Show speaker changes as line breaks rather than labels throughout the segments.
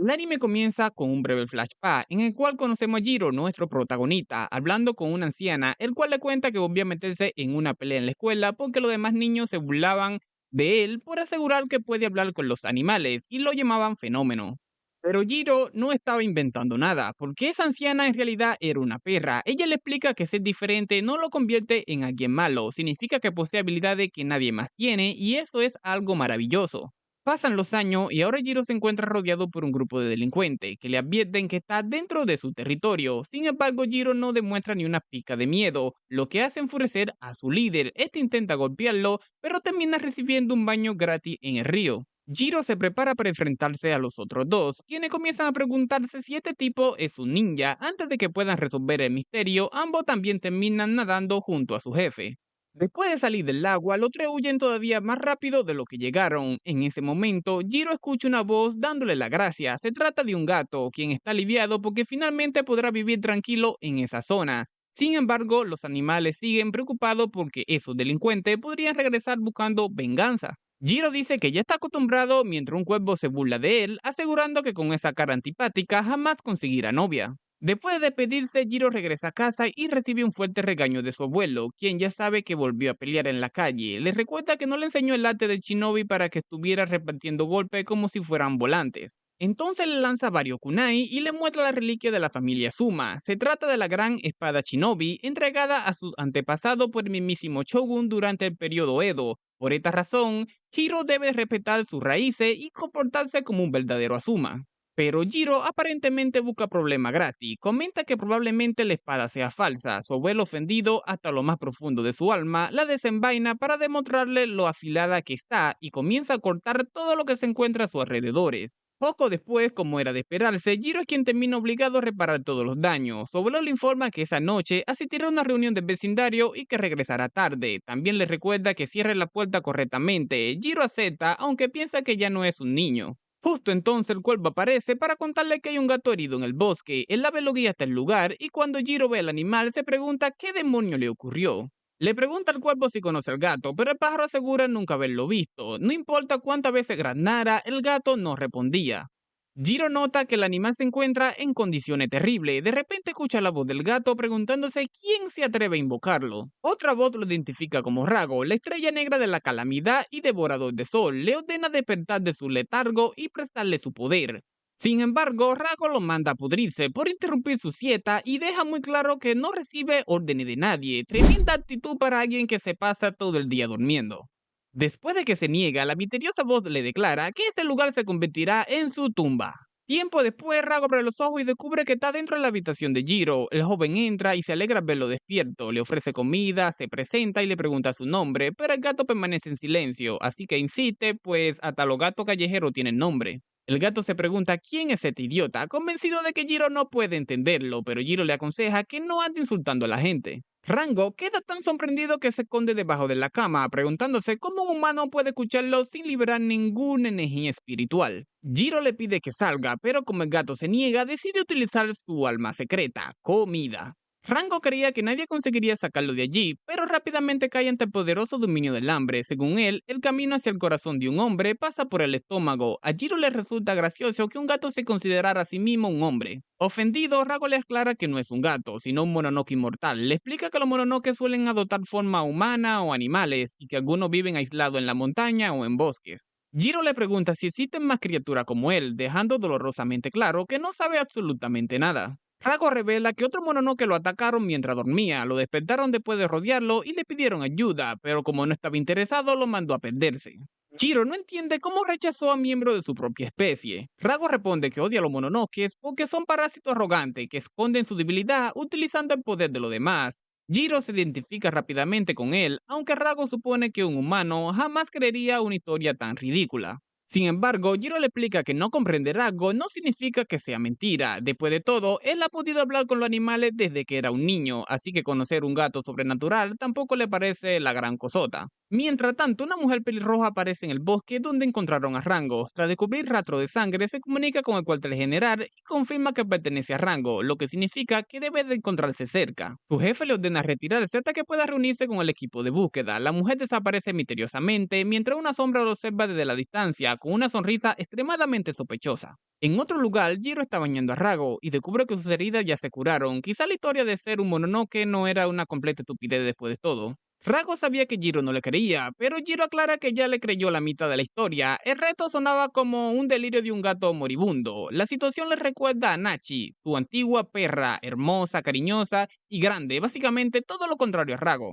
El anime comienza con un breve flashback en el cual conocemos a Jiro, nuestro protagonista, hablando con una anciana, el cual le cuenta que volvió a meterse en una pelea en la escuela porque los demás niños se burlaban de él por asegurar que puede hablar con los animales y lo llamaban fenómeno. Pero Jiro no estaba inventando nada, porque esa anciana en realidad era una perra. Ella le explica que ser diferente no lo convierte en alguien malo, significa que posee habilidades que nadie más tiene y eso es algo maravilloso. Pasan los años y ahora Jiro se encuentra rodeado por un grupo de delincuentes que le advierten que está dentro de su territorio. Sin embargo, Jiro no demuestra ni una pizca de miedo, lo que hace enfurecer a su líder. Este intenta golpearlo, pero termina recibiendo un baño gratis en el río. Jiro se prepara para enfrentarse a los otros dos, quienes comienzan a preguntarse si este tipo es un ninja. Antes de que puedan resolver el misterio, ambos también terminan nadando junto a su jefe. Después de salir del agua, los tres huyen todavía más rápido de lo que llegaron. En ese momento, Jiro escucha una voz dándole la gracia. Se trata de un gato, quien está aliviado porque finalmente podrá vivir tranquilo en esa zona. Sin embargo, los animales siguen preocupados porque esos delincuentes podrían regresar buscando venganza. Jiro dice que ya está acostumbrado mientras un cuervo se burla de él, asegurando que con esa cara antipática jamás conseguirá novia. Después de despedirse, Jiro regresa a casa y recibe un fuerte regaño de su abuelo, quien ya sabe que volvió a pelear en la calle. Le recuerda que no le enseñó el arte de shinobi para que estuviera repartiendo golpes como si fueran volantes. Entonces le lanza varios kunai y le muestra la reliquia de la familia Suma. Se trata de la gran espada shinobi entregada a sus antepasados por el mismísimo Shogun durante el periodo Edo. Por esta razón, Hiro debe respetar sus raíces y comportarse como un verdadero Asuma. Pero Jiro aparentemente busca problema gratis. Comenta que probablemente la espada sea falsa. Su abuelo ofendido hasta lo más profundo de su alma la desenvaina para demostrarle lo afilada que está y comienza a cortar todo lo que se encuentra a sus alrededores. Poco después, como era de esperarse, Jiro es quien termina obligado a reparar todos los daños. Su abuelo le informa que esa noche asistirá a una reunión del vecindario y que regresará tarde. También le recuerda que cierre la puerta correctamente. Jiro acepta, aunque piensa que ya no es un niño. Justo entonces el cuervo aparece para contarle que hay un gato herido en el bosque. El ave lo guía hasta el lugar y cuando Jiro ve al animal se pregunta qué demonio le ocurrió. Le pregunta al cuervo si conoce al gato, pero el pájaro asegura nunca haberlo visto. No importa cuántas veces graznara, el gato no respondía. Jiro nota que el animal se encuentra en condiciones terribles. De repente escucha la voz del gato preguntándose quién se atreve a invocarlo. Otra voz lo identifica como Rago, la estrella negra de la calamidad y devorador de sol. Le ordena despertar de su letargo y prestarle su poder. Sin embargo, Rago lo manda a pudrirse por interrumpir su siesta y deja muy claro que no recibe órdenes de nadie. Tremenda actitud para alguien que se pasa todo el día durmiendo. Después de que se niega, la misteriosa voz le declara que ese lugar se convertirá en su tumba. Tiempo después, Rago abre los ojos y descubre que está dentro de la habitación de Jiro. El joven entra y se alegra al verlo despierto. Le ofrece comida, se presenta y le pregunta su nombre, pero el gato permanece en silencio, así que insiste, pues hasta los gatos callejeros tienen nombre. El gato se pregunta quién es este idiota, convencido de que Jiro no puede entenderlo, pero Jiro le aconseja que no ande insultando a la gente. Rango queda tan sorprendido que se esconde debajo de la cama, preguntándose cómo un humano puede escucharlo sin liberar ninguna energía espiritual. Jiro le pide que salga, pero como el gato se niega, decide utilizar su alma secreta, comida. Rango creía que nadie conseguiría sacarlo de allí, pero rápidamente cae ante el poderoso dominio del hambre. Según él, el camino hacia el corazón de un hombre pasa por el estómago. A Jiro le resulta gracioso que un gato se considerara a sí mismo un hombre. Ofendido, Rango le aclara que no es un gato, sino un mononoke inmortal. Le explica que los mononoke suelen adoptar forma humana o animales, y que algunos viven aislados en la montaña o en bosques. Jiro le pregunta si existen más criaturas como él, dejando dolorosamente claro que no sabe absolutamente nada. Rago revela que otro Mononoke lo atacaron mientras dormía, lo despertaron después de rodearlo y le pidieron ayuda, pero como no estaba interesado, lo mandó a perderse. Chiro no entiende cómo rechazó a miembros de su propia especie. Rago responde que odia a los Mononokes porque son parásitos arrogantes que esconden su debilidad utilizando el poder de los demás. Jiro se identifica rápidamente con él, aunque Rago supone que un humano jamás creería una historia tan ridícula. Sin embargo, Jiro le explica que no comprender algo no significa que sea mentira. Después de todo, él ha podido hablar con los animales desde que era un niño, así que conocer un gato sobrenatural tampoco le parece la gran cosota. Mientras tanto, una mujer pelirroja aparece en el bosque donde encontraron a Rango. Tras descubrir rastro de sangre, se comunica con el cuartel general y confirma que pertenece a Rango, lo que significa que debe de encontrarse cerca. Su jefe le ordena retirarse hasta que pueda reunirse con el equipo de búsqueda. La mujer desaparece misteriosamente mientras una sombra lo observa desde la distancia con una sonrisa extremadamente sospechosa. En otro lugar, Jiro está bañando a Rago y descubre que sus heridas ya se curaron. Quizá la historia de ser un Mononoke no era una completa estupidez después de todo. Rago sabía que Jiro no le creía, pero Jiro aclara que ya le creyó la mitad de la historia. El resto sonaba como un delirio de un gato moribundo. La situación le recuerda a Nachi, su antigua perra, hermosa, cariñosa y grande, básicamente todo lo contrario a Rago.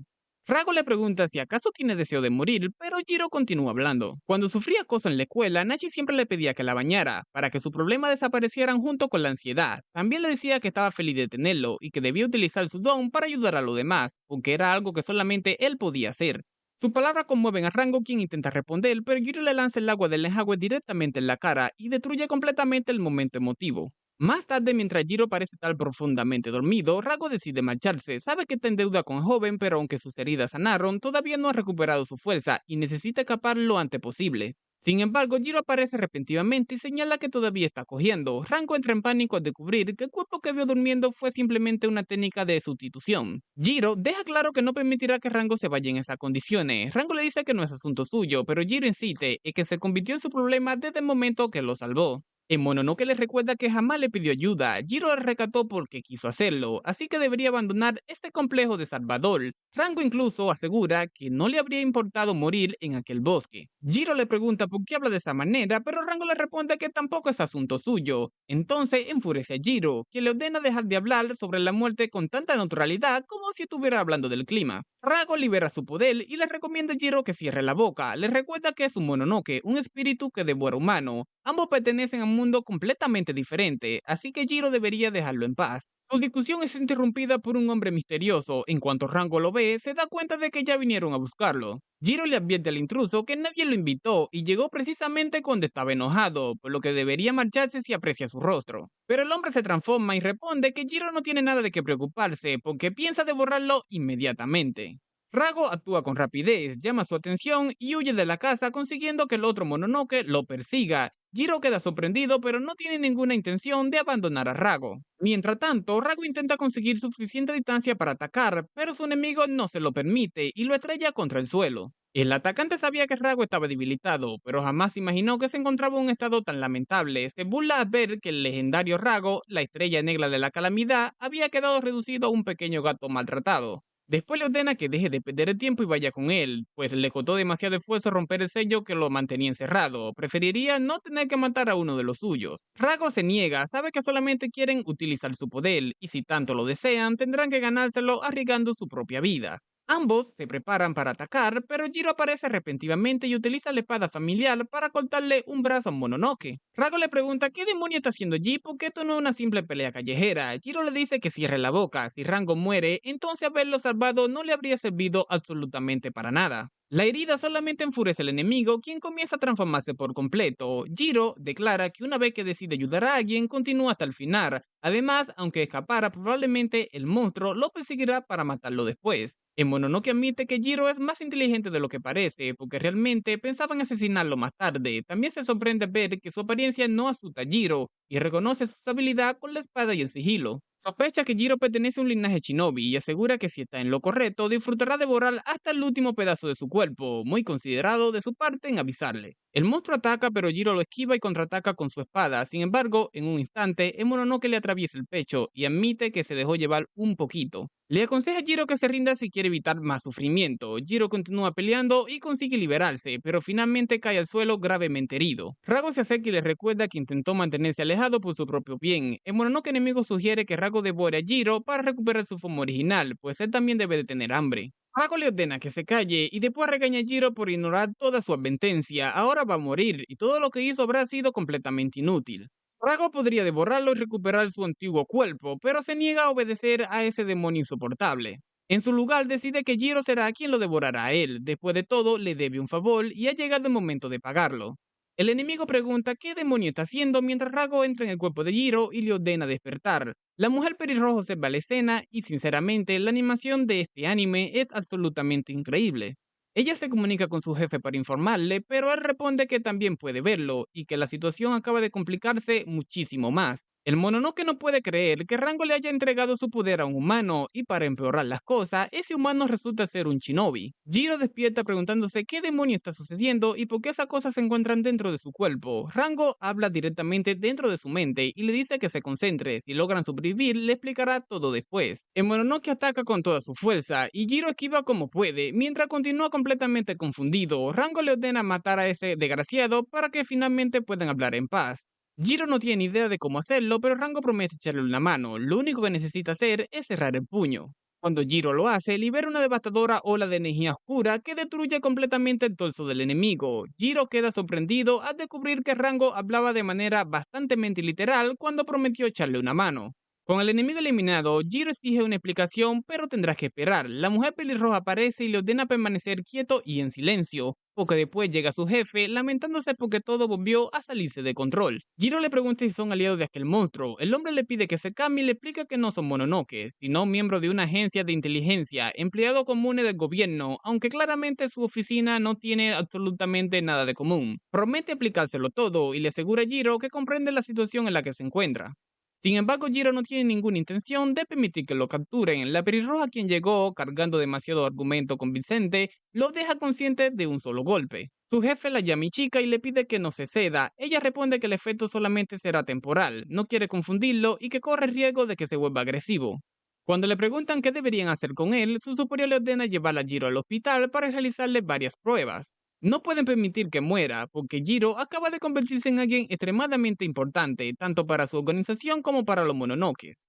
Rago le pregunta si acaso tiene deseo de morir, pero Jiro continúa hablando. Cuando sufría acoso en la escuela, Nachi siempre le pedía que la bañara, para que sus problemas desaparecieran junto con la ansiedad. También le decía que estaba feliz de tenerlo y que debía utilizar su don para ayudar a los demás, porque era algo que solamente él podía hacer. Sus palabras conmueven a Rango, quien intenta responder, pero Jiro le lanza el agua del enjuague directamente en la cara y destruye completamente el momento emotivo. Más tarde, mientras Jiro parece estar profundamente dormido, Rago decide marcharse. Sabe que está en deuda con el joven, pero aunque sus heridas sanaron, todavía no ha recuperado su fuerza y necesita escapar lo antes posible. Sin embargo, Jiro aparece repentinamente y señala que todavía está cogiendo. Rango entra en pánico al descubrir que el cuerpo que vio durmiendo fue simplemente una técnica de sustitución. Jiro deja claro que no permitirá que Rango se vaya en esas condiciones. Rango le dice que no es asunto suyo, pero Jiro insiste en que se convirtió en su problema desde el momento que lo salvó. En Mononoke le recuerda que jamás le pidió ayuda, Jiro le rescató porque quiso hacerlo, así que debería abandonar este complejo de Salvador. Rango incluso asegura que no le habría importado morir en aquel bosque. Jiro le pregunta por qué habla de esa manera, pero Rango le responde que tampoco es asunto suyo. Entonces enfurece a Jiro, quien le ordena dejar de hablar sobre la muerte con tanta naturalidad como si estuviera hablando del clima. Rango libera su poder y le recomienda a Jiro que cierre la boca. Le recuerda que es un Mononoke, un espíritu que devora humano. Ambos pertenecen a un mundo completamente diferente, así que Jiro debería dejarlo en paz. Su discusión es interrumpida por un hombre misterioso. En cuanto Rango lo ve, se da cuenta de que ya vinieron a buscarlo. Jiro le advierte al intruso que nadie lo invitó y llegó precisamente cuando estaba enojado, por lo que debería marcharse si aprecia su rostro. Pero el hombre se transforma y responde que Jiro no tiene nada de qué preocuparse, porque piensa devorarlo inmediatamente. Rago actúa con rapidez, llama su atención y huye de la casa consiguiendo que el otro Mononoke lo persiga. Jiro queda sorprendido pero no tiene ninguna intención de abandonar a Rago. Mientras tanto, Rago intenta conseguir suficiente distancia para atacar, pero su enemigo no se lo permite y lo estrella contra el suelo. El atacante sabía que Rago estaba debilitado, pero jamás imaginó que se encontraba en un estado tan lamentable. Se burla al ver que el legendario Rago, la estrella negra de la calamidad, había quedado reducido a un pequeño gato maltratado. Después le ordena que deje de perder el tiempo y vaya con él, pues le costó demasiado esfuerzo romper el sello que lo mantenía encerrado. Preferiría no tener que matar a uno de los suyos. Rago se niega, sabe que solamente quieren utilizar su poder, y si tanto lo desean, tendrán que ganárselo arriesgando su propia vida. Ambos se preparan para atacar, pero Jiro aparece repentinamente y utiliza la espada familiar para cortarle un brazo a Mononoke. Rago le pregunta qué demonio está haciendo allí porque esto no es una simple pelea callejera. Jiro le dice que cierre la boca. Si Rango muere, entonces haberlo salvado no le habría servido absolutamente para nada. La herida solamente enfurece al enemigo, quien comienza a transformarse por completo. Jiro declara que una vez que decide ayudar a alguien, continúa hasta el final. Además, aunque escapara, probablemente el monstruo lo perseguirá para matarlo después. En Mononoke admite que Jiro es más inteligente de lo que parece, porque realmente pensaban asesinarlo más tarde. También se sorprende ver que su apariencia no asusta a Jiro, y reconoce su habilidad con la espada y el sigilo. Sospecha que Jiro pertenece a un linaje shinobi y asegura que si está en lo correcto, disfrutará de devorar hasta el último pedazo de su cuerpo, muy considerado de su parte en avisarle. El monstruo ataca, pero Jiro lo esquiva y contraataca con su espada. Sin embargo, en un instante, el Mononoke le atraviesa el pecho y admite que se dejó llevar un poquito. Le aconseja a Jiro que se rinda si quiere evitar más sufrimiento. Jiro continúa peleando y consigue liberarse, pero finalmente cae al suelo gravemente herido. Rago se acerca y le recuerda que intentó mantenerse alejado por su propio bien. El Mononoke enemigo sugiere que Rago devore a Jiro para recuperar su forma original, pues él también debe de tener hambre. Rago le ordena que se calle y después regaña a Jiro por ignorar toda su advertencia. Ahora va a morir y todo lo que hizo habrá sido completamente inútil. Rago podría devorarlo y recuperar su antiguo cuerpo, pero se niega a obedecer a ese demonio insoportable. En su lugar decide que Jiro será quien lo devorará a él. Después de todo, le debe un favor y ha llegado el momento de pagarlo. El enemigo pregunta qué demonio está haciendo mientras Rago entra en el cuerpo de Jiro y le ordena despertar. La mujer pelirroja observa la escena y sinceramente la animación de este anime es absolutamente increíble. Ella se comunica con su jefe para informarle, pero él responde que también puede verlo y que la situación acaba de complicarse muchísimo más. El Mononoke no puede creer que Rango le haya entregado su poder a un humano y para empeorar las cosas, ese humano resulta ser un shinobi. Jiro despierta preguntándose qué demonio está sucediendo y por qué esas cosas se encuentran dentro de su cuerpo. Rango habla directamente dentro de su mente y le dice que se concentre. Si logran sobrevivir, le explicará todo después. El Mononoke ataca con toda su fuerza y Jiro esquiva como puede, mientras continúa completamente confundido. Rango le ordena matar a ese desgraciado para que finalmente puedan hablar en paz. Jiro no tiene idea de cómo hacerlo, pero Rango promete echarle una mano. Lo único que necesita hacer es cerrar el puño. Cuando Jiro lo hace, libera una devastadora ola de energía oscura que destruye completamente el torso del enemigo. Jiro queda sorprendido al descubrir que Rango hablaba de manera bastante literal cuando prometió echarle una mano. Con el enemigo eliminado, Jiro exige una explicación, pero tendrás que esperar. La mujer pelirroja aparece y le ordena permanecer quieto y en silencio, porque después llega su jefe, lamentándose porque todo volvió a salirse de control. Jiro le pregunta si son aliados de aquel monstruo. El hombre le pide que se cambie y le explica que no son mononokes, sino miembros de una agencia de inteligencia, empleados comunes del gobierno, aunque claramente su oficina no tiene absolutamente nada de común. Promete explicárselo todo y le asegura a Jiro que comprende la situación en la que se encuentra. Sin embargo, Jiro no tiene ninguna intención de permitir que lo capturen. La pelirroja, quien llegó cargando demasiado argumento convincente, lo deja consciente de un solo golpe. Su jefe la llama chica y le pide que no se ceda. Ella responde que el efecto solamente será temporal, no quiere confundirlo y que corre riesgo de que se vuelva agresivo. Cuando le preguntan qué deberían hacer con él, su superior le ordena llevar a Jiro al hospital para realizarle varias pruebas. No pueden permitir que muera, porque Jiro acaba de convertirse en alguien extremadamente importante, tanto para su organización como para los mononokes.